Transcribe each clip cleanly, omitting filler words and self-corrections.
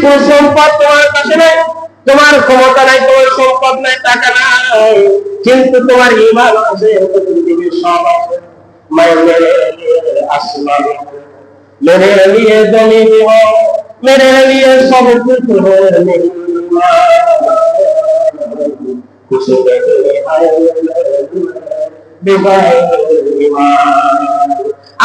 কোন সম্পদ তোমার কাছে নাই, তোমার ক্ষমতা নাই, তোমার সম্পদ নাই, টাকা নাই, কিন্তু তোমার ঈমান আছে, পৃথিবীর সব আছে। মেরে আসমান, मेरे लिए जमीन हो, मेरे लिए सब कुछ हो, कुछ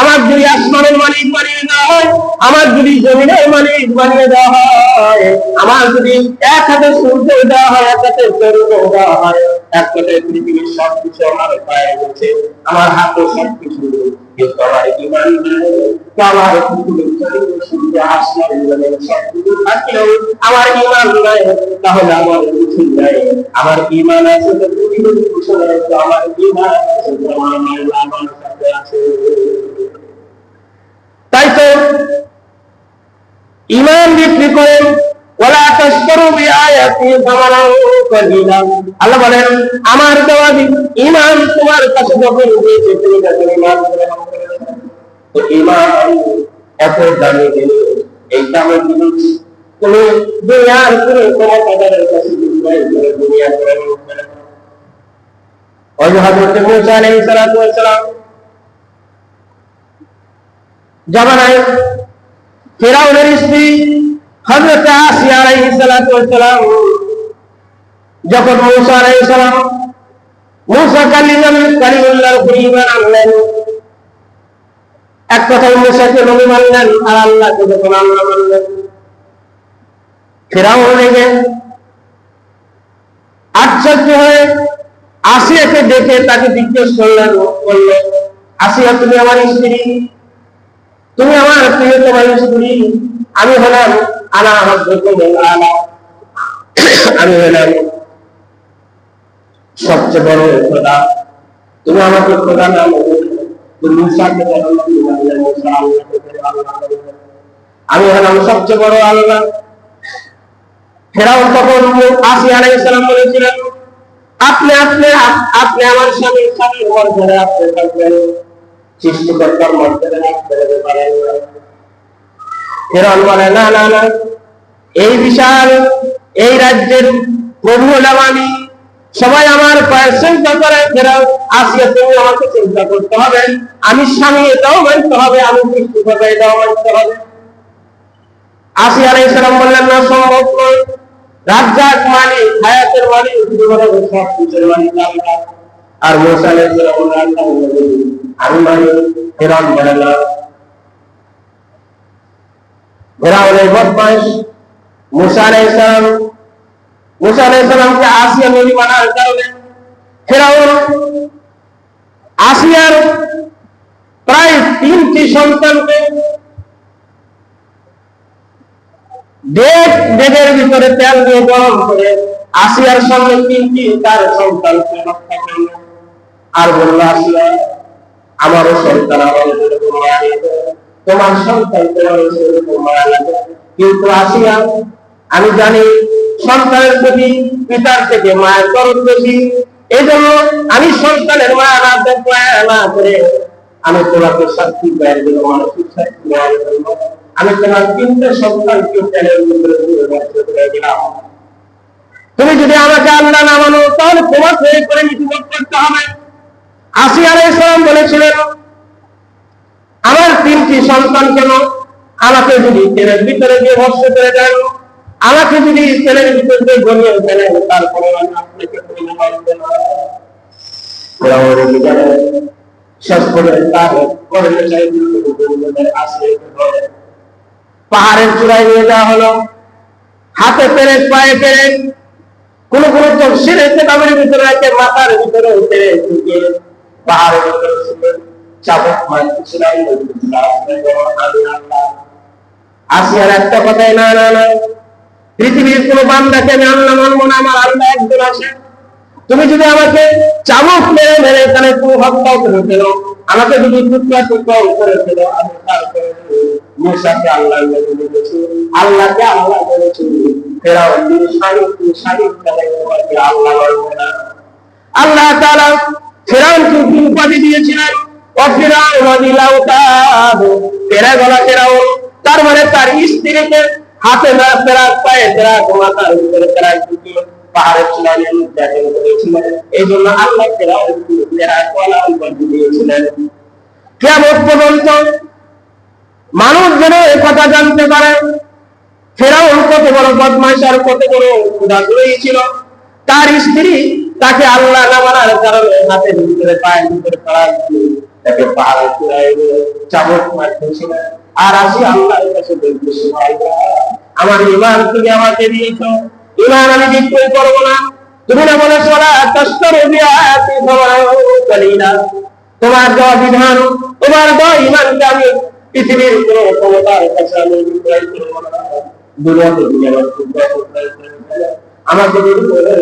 আমার যদি আসমানের মালিক বানিয়ে দেওয়া হয়, আমার যদি জমিনের মালিক বানিয়ে দেওয়া হয়, আমার যদি এক হাতে সূর্য দেওয়া হয়, এক হাতে চন্দ্র দেওয়া হয়, এক হাতে পৃথিবীর সবকিছু আমার পায়ে রয়েছে, আমার হাতে সবকিছু, কিন্তু আমার ঈমান নাই, আমার পৃথিবীর সূর্য আসমান জমিন সবকিছু থাকলেও আমার ঈমান নাই, তাহলে আমার কিছু নাই। আমার ঈমান আছে তো পৃথিবীর কিছু নাই, তো আমার ঈমান আছে তো আমার সাথে আছে। তাই তো ঈমান বিক্রি করে ওয়ালা তাশতারু বিআয়াতি সামানান কালিলা, আল্লাহ বলেন আমার দেওয়া ঈমান তোমার কাছে যখন দিয়েছে তুমি তাকে ঈমান করে নাও। তো ঈমান এত দামি জিনিস, এই দামি জিনিস কোন দুনিয়ার কোন ক্ষমতাদারের কাছে দুনিয়া করে নিতে না। ওই হযরত মুসা আলাইহিস সালাতু ওয়াস সালাম জামানায় ফিরাউনের স্ত্রী হযরত আসিয়া আলাইহিস সালাতু ওয়াস সালাম যখন মুসা আলাইহিস সালাম মুসা কালিমুল্লাহর উপর ঈমান আনলেন, এক কথায় মুসাকে নবী মানলেন আর আল্লাহকে যখন আল্লাহ মানলেন, ফিরাউন রেগে আশ্চর্য হয়ে আসিয়াকে দেখে তাকে জিজ্ঞেস করলেন, বলল আসিয়া তুমি আমার স্ত্রী, তুমি আমার প্রিয়তম স্ত্রী, আমি হলাম আনা রাব্বুকুমুল আলা, আমি হলাম সবচেয়ে বড় খোদা, তুমি আমাকে খোদা না বলে মুসাকে বলো মুসা আল্লাহকে আল্লাহ, আমি হলাম সবচেয়ে বড় আল্লাহ। ফিরাউন তখন আসিয়া আলাইহিস সালাম বলেছিলেন আপনি আপনি আপনি আমার স্বামীর স্বামীর মর্যাদা আপনি থাকবেন, সৃষ্টিকর্তার মর্যাদা রাখতে পারেন না। ফিরাউন বলে না না না, এই বিশাল এই রাজ্যের প্রভু হলাম আমি, সবাই আমার পায়ে চিন্তা করে। ফিরাউন আসিয়া তুমি আমাকে চিন্তা করতে হবে, আমি স্বামী এটাও মানতে হবে, আমি সৃষ্টিকর্তা এটাও মানতে হবে। আসিয়া আলাইহিস সালাম বললেন না, সম্ভব নয়, রাজ্জাক মালিক, হায়াতের মালিক, জীবনের সব কিছুর মালিক আল্লাহ। আর মুসা আলাইহিস সালাম বললেন আমি মানি। ফিরাউন বলে না। ফিরাউনের বদমাইশ মুসা আলাইহিস সালামকে আসিয়া নবী মানার কারণে ফিরাউন আসিয়ার প্রায় 3টি সন্তানকে ডেগের ভিতরে তেল দিয়ে গরম করে আসিয়ার সঙ্গে 3টি তার সন্তানকে হত্যা করল। আর বলল আসিয়া আমারও সন্তান আমার তোমার সন্তান তোমার মায়া লাগে, কিন্তু আসিয়া আমি জানি সন্তানের প্রতি পিতার থেকে মায়ের দরদ বেশি, এই জন্য আমি সন্তানের মায়া না করে আমি তোমাকে শাস্তি দেওয়ার জন্য মানসিক শাস্তি দেওয়ার জন্য আমি তোমার 3টে সন্তানকে তেলের ভিতরে করে দিলাম। তুমি যদি আমাকে আল্লাহ না মানো তাহলে তোমাকে এই করে মৃত্যুবরণ করতে হবে। আসিয়া আলাইহিস সালাম বলেছিলেন আমার 3টি সন্তান কেন, আমাকে যদি তেলের ভিতরে দিয়ে ভস্ম করে দেন, আমাকে যদি তেলের ভিতরে দিয়ে গলিয়ে ফেলেন, তারপরে আমি আপনাকে মানব না। শেষ করে তার করলে চাই আসে পাহাড়ের চূড়ায় নিয়ে যাওয়া হলো, হাতে পেরেক পায়ে পেরেক, কোন কোন তফসিরে কিতাবের ভিতরে আছে মাথার ভিতরে পাহাড়ের ভিতরে চাবুক মারছিলাম। আসিয়ার একটা কথাই না না না, পৃথিবীর কোন বান্দাকে আমি আল্লাহ মানবো না, আমার আল্লাহ একজন আছে। তুমি যদি আমাকে চাবুক মেরে মেরে এখানে তুমি হত্যা করে ফেলো, আমাকে যদি টুকরা টুকরা করে ফেলো, আমি তারপরে মুসাকে আল্লাহ বলেছি, আল্লাহকে আল্লাহ বলেছি। ফেরাউন আল্লাহ বলবে না। আল্লাহ তাআলা ফেরাউনকে উপাধি দিয়েছিলেন তার মানে তার স্ত্রীকে হাতে না ফেরাক, পায়ে ফেরাক, মাথার উপরে ফেরাক, পাহাড়ের চূড়ায় নির্যাতন করেছিলেন। এই জন্য আল্লাহ দিয়েছিলেন। কিয়ামত পর্যন্ত মানুষ যেন এই কথা জানতে পারে ফেরাউন কত বড় বদমাশ আর কত বড় ক্ষুধাগ্রহী ছিল। তার স্ত্রী তাকে আল্লাহ না মানার কারণে হাতের ভিতরে পায়ের ভিতরে ফেরাক দিয়ে তাকে পাহাড়ের চূড়ায় চাবুক মারতেছিল। আর আসি আল্লাহর কাছে বলতেছি, আমার ঈমান তুমি আমাকে দিয়েছো, ঈমান আমি বিক্রয় করবো না। তুমি না বলেছো না তাশতারু বিআয়াতি কালিলা, তোমার দেওয়া বিধান, তোমার দেওয়া ঈমানকে আমি পৃথিবীর কোন ক্ষমতার কাছে আমি বিক্রয় করবো না। দুনিয়াতে দুনিয়ার আমাকে যদি বলে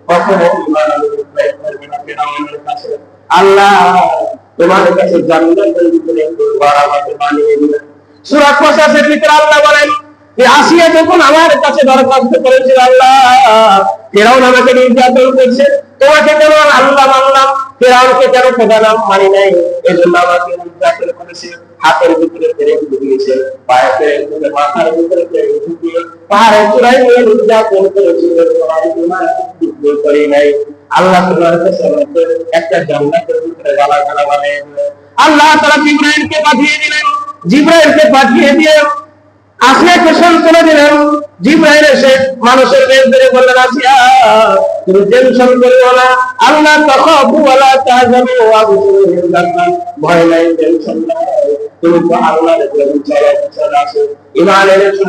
কখনো ঈমান আমি বিক্রয় করবো না ফিরআউনের কাছে। আল্লাহ তোমার কাছে জান্নাতের ভিতরে ঘর আমাকে বানিয়ে দিলেন। সূরা কসাসের ভিতরে আল্লাহ বলেন যে আসিয়া যখন আমার কাছে দরখাস্ত করেছিল, আল্লাহ ফিরআউন আমাকে নির্যাতন করছে, তোমাকে কেন আল্লাহ মানলাম, ফিরআউনকে কেন খোদা নাম মানি নাই, এজন্য আমাকে নির্যাতন করেছে। হাতের ভিতরে ফেরেক ঢুকিয়েছে, পায়ে ফেরেক ঢুকে, মাথার ভিতরে ফেরেক ঢুকিয়ে পাহাড়ের চূড়ায় নিয়ে নির্যাতন করেছিল, তোমার ঈমান বিক্রয় করি নাই। আল্লাহ তোমার কাছে একটা জান্নাতের ভিতরে গালাগালা বানিয়ে দিলেন। আল্লাহ তাআলা জিবরাইলকে পাঠিয়ে দিলেন। জিবরাইলকে পাঠিয়ে দিয়ে আসিয়াকে সান্ত্বনা দিলেন। জিবরাইল এসে মানুষের বেশ ধরে বললেন, আসিয়া তুমি টেনশন করিও না, আল্লাহ তাখাফু ওয়ালা তাহজানু ওয়া আবশিরু জান্নাত, ভয় নাই, টেনশন নাই, তুমি তো আল্লাহর প্রতি চলে আসো, ঈমান এনেছো,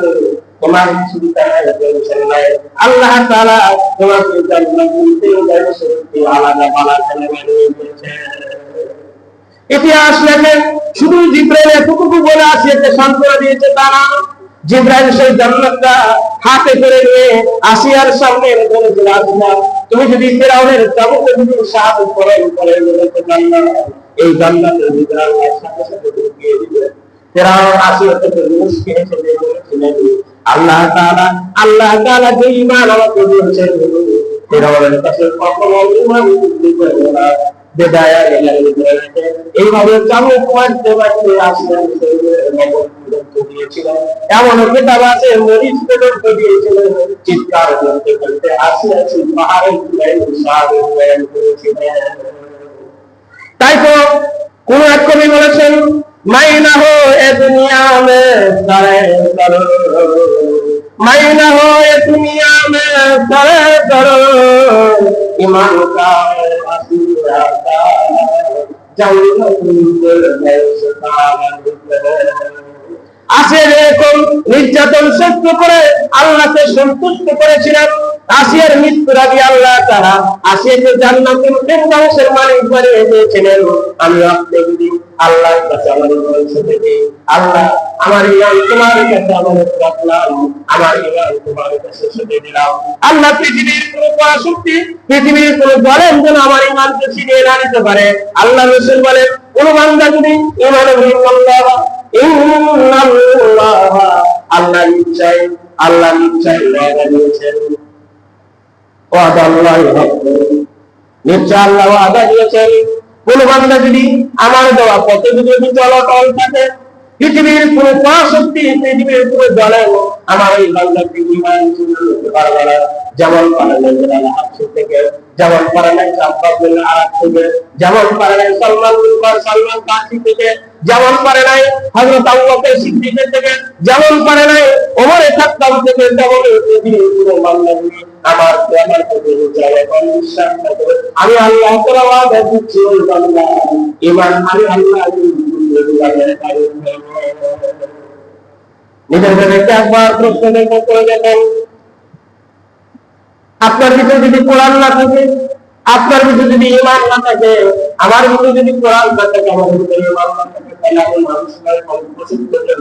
তোমার চিন্তা নাই, টেনশন নাই। আল্লাহ তাআলা তোমাকে জান্নাতুল ফিরদাউসে আলাদা বালাখানা বানিয়ে দিয়েছেন। ইতিহাস লেখেন শুধু জিবরাইল এতটুকু বলে আসিয়াকে সান্ত্বনা দিয়েছে তা না, জিবরাইল সেই জান্নাতটা হাতে করে নিয়ে আসিয়ার সামনে বলেছিল, আসিয়া তুমি যদি ফিরআউনের চাবুকে যদি শাহাদাত পড়েন বলতে জান্নাত, এই জান্নাতের ভিতরে আল্লাহ সাথে সাথে ঢুকিয়ে দিবেন। ফিরআউন আসিয়াকে মুশকিল এসে বলেছিলেন, আল্লাহ তাআলা যে ঈমান আমাকে দিয়েছেন, ফিরআউনের কাছে কখনো ঈমান দিতে হবে না। বেদায়া এলাকার ভিতরে এইভাবে চাবুক মারতে মারতে আসিয়া দিয়েছিল। এমন কিতাব আছে মরিচ পর্যন্ত দিয়েছিল, চিৎকার করতে করতে আসিয়া পাহাড়ের চূড়ায় শাহাদাত বয়ান করেছিলেন। তাই তো কোন এক কবি বলেছেন, मैं न हो ए दुनिया में सरे करो, मैं न हो ए दुनिया में सरे करो, ईमान का असूरा का আসে এরকম নির্যাতন সহ্য করে আল্লাহকে সন্তুষ্ট করেছিলেন। আসিয়ার মৃত্যুর আগে আল্লাহ তাআলা আসিয়াকে জান্নাতুল ফিরদাউসের মালিক বানিয়ে দিয়েছিলেন। আমি আপনি যদি আল্লাহর কাছে আমার বলছে দেখি, আল্লাহ আমার ঈমান তোমার কাছে আমানত রাখলাম, আমার ঈমান তোমার কাছে ছেড়ে দিলাম। আল্লাহ পৃথিবীর কোনো পরাশক্তি, পৃথিবীর কোনো বলেন যেন আমার ঈমানকে ছিনিয়ে না নিতে পারে। আল্লাহ রাসূল বলেন, কোন বান্দা যদি ঈমান আল্লাহ আল্লাহ নিশ্চয় ওয়াদা দিয়েছেন, নিশ্চয় আল্লাহ ওয়াদা দিয়েছেন, কোন বান্দা যদি আমার দেওয়া পথে যদি চলাচল থাকে, পৃথিবীর কোন পরাশক্তি, পৃথিবীর কোন দলের আমার এই বান্দাকে ঈমান করতে পারবে না। যেমন পারে নাই হাফসি থেকে, যেমন পারে নাই আব্বাসুল আরাব থেকে, যেমন পারে নাই সালমান কাসি থেকে, যেমন পারে নাই হযরত আবু বকর সিদ্দিকের থেকে, যেমন পারে নাই ওমর খাত্তাব থেকে, যেমন পৃথিবীর কোন বান্দা আমার প্রতি বিশ্বাস করে আমি আল্লাহ তাআলা ওয়াদা দিচ্ছি, ওই বান্দা ঈমান আমি আল্লাহ নিজেদেরকে একবার প্রশ্ন করে দেখেন, আপনার ভিতরে যদি কোরআন না থাকে, আপনার ভিতরে যদি ঈমান না থাকে, আমার ভিতরে যদি কোরআন না থাকে, আমার ভিতরে ঈমান না থাকে, তাহলে আমি মানুষের পছন্দ করে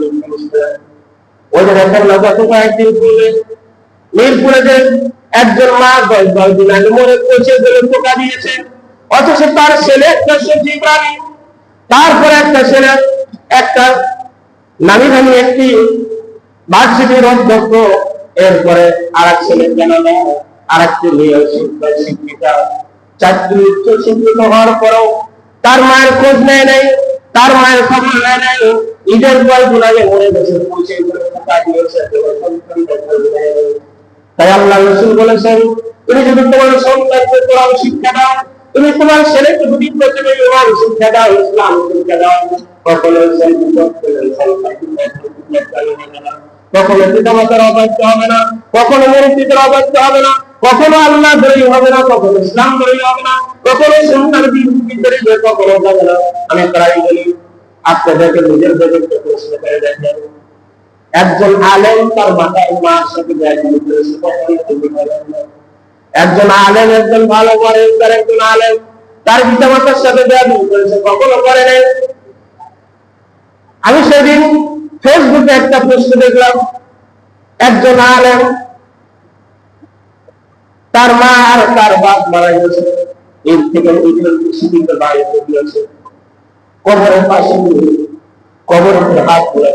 ওই যে দেখেন না, গত কয়েকদিন পূর্বে মিরপুরে যে একজন মা 10 দিন আগে মরে পচে গেলে পোকা দিয়েছে, অথচ তার ছেলে একটা সবজি প্রাণী, তারপরে একটা ছেলে একটা নামি দামি একটি ভার্সিটির অধ্যক্ষ, এরপরে আর এক ছেলে কেন নেয়, আর একটি মেয়ে শিক্ষিতা, 4টি উচ্চ শিক্ষিত হওয়ার পরেও তার মায়ের খোঁজ নেয় নাই, তার মায়ের খবর নেয় নাই, ঈদের পর গুনাহে মরে গেছে, পৌঁছে দিয়েছে। তাই আল্লাহ রাসূল বলেছেন, তুমি যদি তোমার সন্তানকে কোরআন শিক্ষা দাও, তুমি তোমার ছেলেকে যদি প্রথমে ইমান শিক্ষা দাও, ইসলাম শিক্ষা দাও, কখনো কখনো পিতামাতার অবাধ্য হবে না, কখনো মুরব্বীদের অবাধ্য হবে না, কখনো আল্লাহ ধরে হবে না, কখনো ইসলাম ধরে হবে না, কখনো সুন্নাহর বিরোধী ধরে কখনো হবে না। আমি প্রায় বলি, আপনাদেরকে নিজেদেরকে প্রশ্ন করে দেখেন, একজন আলেম তার মাথায় মার সাথে একজন আলেম, একজন ভালো করে তার একজন আলেম তার পিতা মাতার সাথে করেছে, কখনো করে নাই। আমি সেদিন ফেসবুকে একটা প্রশ্ন দেখলাম, একজন আলেম তার মা আর তার বাপ মারা গেছে, এর থেকে সিটিতে বাড়িতে দিয়েছে, কবরের পাশে কবরের হাত ধরে